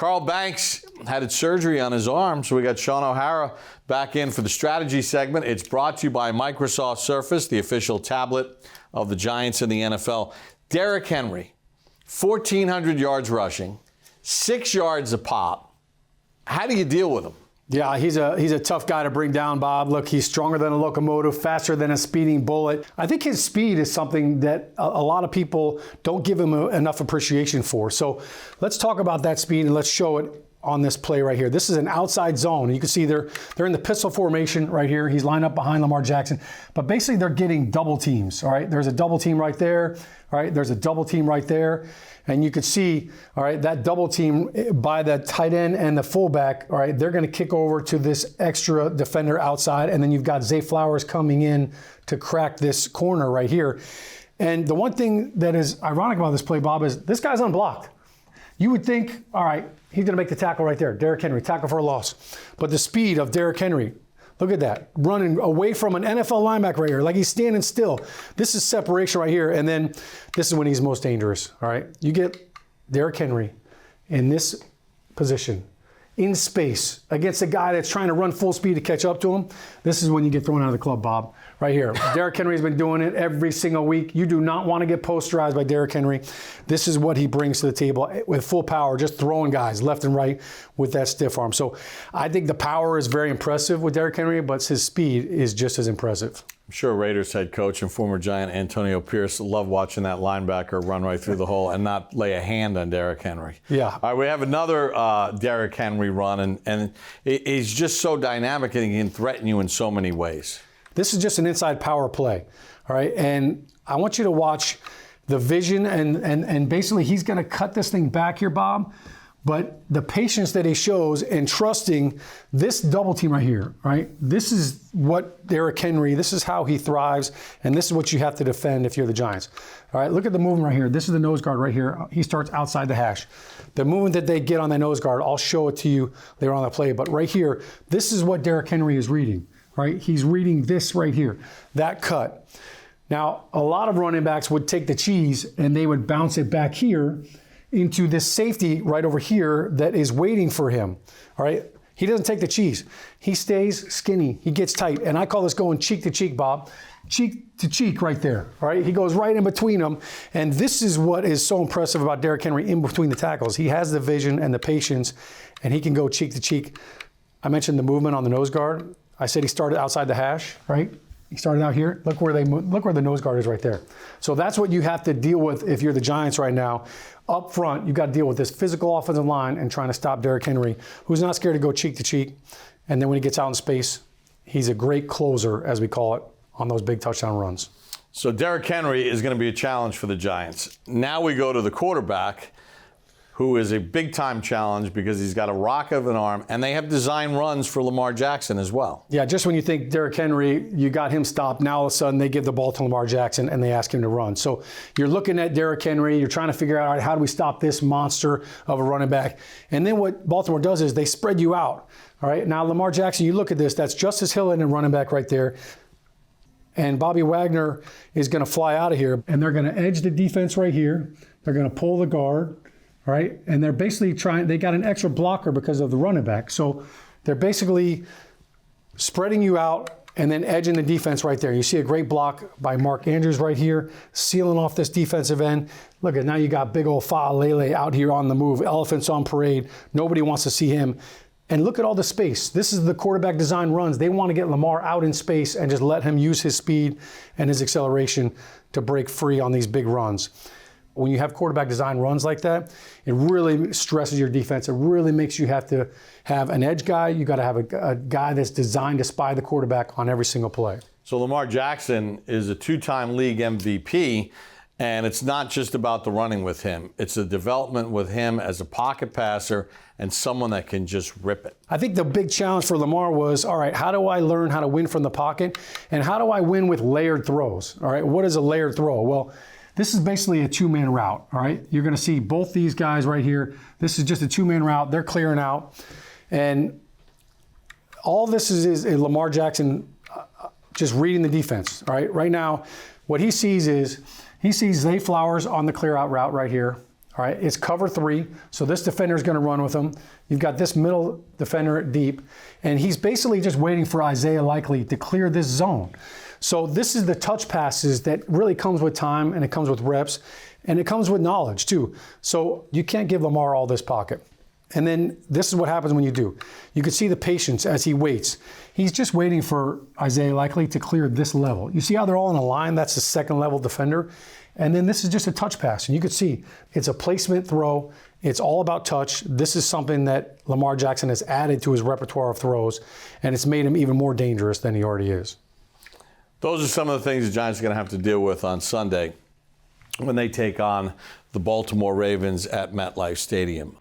Carl Banks had surgery on his arm, so we got Shaun O'Hara back in for the strategy segment. It's brought to you by Microsoft Surface, the official tablet of the Giants in the NFL. Derrick Henry, 1,400 yards rushing, 6 yards a pop. How do you deal with him? Yeah, he's a tough guy to bring down, Bob. Look, he's stronger than a locomotive, faster than a speeding bullet. I think his speed is something that a lot of people don't give him enough appreciation for. So let's talk about that speed and let's show it on this play right here. This is an outside zone. You can see they're in the pistol formation right here. He's lined up behind Lamar Jackson. But basically they're getting double teams, all right? There's a double team right there, all right? There's a double team right there. And you could see, all right, that double team by the tight end and the fullback, all right, they're going to kick over to this extra defender outside. And then you've got Zay Flowers coming in to crack this corner right here. And the one thing that is ironic about this play, Bob, is this guy's unblocked. You would think, all right, he's going to make the tackle right there. Derrick Henry, tackle for a loss. But the speed of Derrick Henry, look at that, running away from an NFL linebacker right here, like he's standing still. This is separation right here, and then this is when he's most dangerous, all right? You get Derrick Henry in this position, in space, against a guy that's trying to run full speed to catch up to him. This is when you get thrown out of the club, Bob, right here. Derrick Henry's been doing it every single week. You do not want to get posterized by Derrick Henry. This is what he brings to the table with full power, just throwing guys left and right with that stiff arm. So I think the power is very impressive with Derrick Henry, but his speed is just as impressive. I'm sure Raiders head coach and former Giant Antonio Pierce loved watching that linebacker run right through the hole and not lay a hand on Derrick Henry. Yeah. All right, we have another Derrick Henry run, and he's just so dynamic and he can threaten you in so many ways. This is just an inside power play, all right? And I want you to watch the vision, and basically he's going to cut this thing back here, Bob. But the patience that he shows in trusting this double team right here, right? This is what Derrick Henry, this is how he thrives, and this is what you have to defend if you're the Giants. All right, look at the movement right here. This is the nose guard right here. He starts outside the hash. The movement that they get on the nose guard, I'll show it to you later on the play. But right here, this is what Derrick Henry is reading, right? He's reading this right here, that cut. Now, a lot of running backs would take the cheese and they would bounce it back here into this safety right over here that is waiting for him, all right? He doesn't take the cheese. He stays skinny. He gets tight. And I call this going cheek to cheek, Bob. Cheek to cheek right there, all right? He goes right in between them. And this is what is so impressive about Derrick Henry in between the tackles. He has the vision and the patience, and he can go cheek to cheek. I mentioned the movement on the nose guard. I said he started outside the hash, right? He started out here. Look where the nose guard is right there. So that's what you have to deal with if you're the Giants right now. Up front, you've got to deal with this physical offensive line and trying to stop Derrick Henry, who's not scared to go cheek to cheek. And then when he gets out in space, he's a great closer, as we call it, on those big touchdown runs. So Derrick Henry is going to be a challenge for the Giants. Now we go to the quarterback, who is a big-time challenge because he's got a rock of an arm, and they have design runs for Lamar Jackson as well. Yeah, just when you think Derrick Henry, you got him stopped, now all of a sudden they give the ball to Lamar Jackson and they ask him to run. So you're looking at Derrick Henry, you're trying to figure out, all right, how do we stop this monster of a running back? And then what Baltimore does is they spread you out. All right, now Lamar Jackson, you look at this, that's Justice Hill and a running back right there. And Bobby Wagner is going to fly out of here, and they're going to edge the defense right here. They're going to pull the guard. All right, and they're basically they got an extra blocker because of the running back. So they're basically spreading you out and then edging the defense right there. You see a great block by Mark Andrews right here, sealing off this defensive end. Look at now you got big old Fa'alele out here on the move, elephants on parade. Nobody wants to see him. And look at all the space. This is the quarterback design runs. They want to get Lamar out in space and just let him use his speed and his acceleration to break free on these big runs. When you have quarterback design runs like that, it really stresses your defense. It really makes you have to have an edge guy. You got to have a guy that's designed to spy the quarterback on every single play. So Lamar Jackson is a two-time league MVP, and it's not just about the running with him. It's the development with him as a pocket passer and someone that can just rip it. I think the big challenge for Lamar was, all right, how do I learn how to win from the pocket? And how do I win with layered throws? All right, what is a layered throw? Well, this is basically a two-man route, all right? You're going to see both these guys right here. This is just a two-man route. They're clearing out. And all this is Lamar Jackson just reading the defense, all right? Right now, what he sees is he sees Zay Flowers on the clear-out route right here, All right, it's cover 3, so this defender is going to run with him. You've got this middle defender deep, and he's basically just waiting for Isaiah Likely to clear this zone. So this is the touch passes that really comes with time, and it comes with reps, and it comes with knowledge too. So you can't give Lamar all this pocket. And then this is what happens when you do. You can see the patience as he waits. He's just waiting for Isaiah Likely to clear this level. You see how they're all in a line? That's the second level defender. And then this is just a touch pass. And you can see it's a placement throw. It's all about touch. This is something that Lamar Jackson has added to his repertoire of throws, and it's made him even more dangerous than he already is. Those are some of the things the Giants are going to have to deal with on Sunday when they take on the Baltimore Ravens at MetLife Stadium.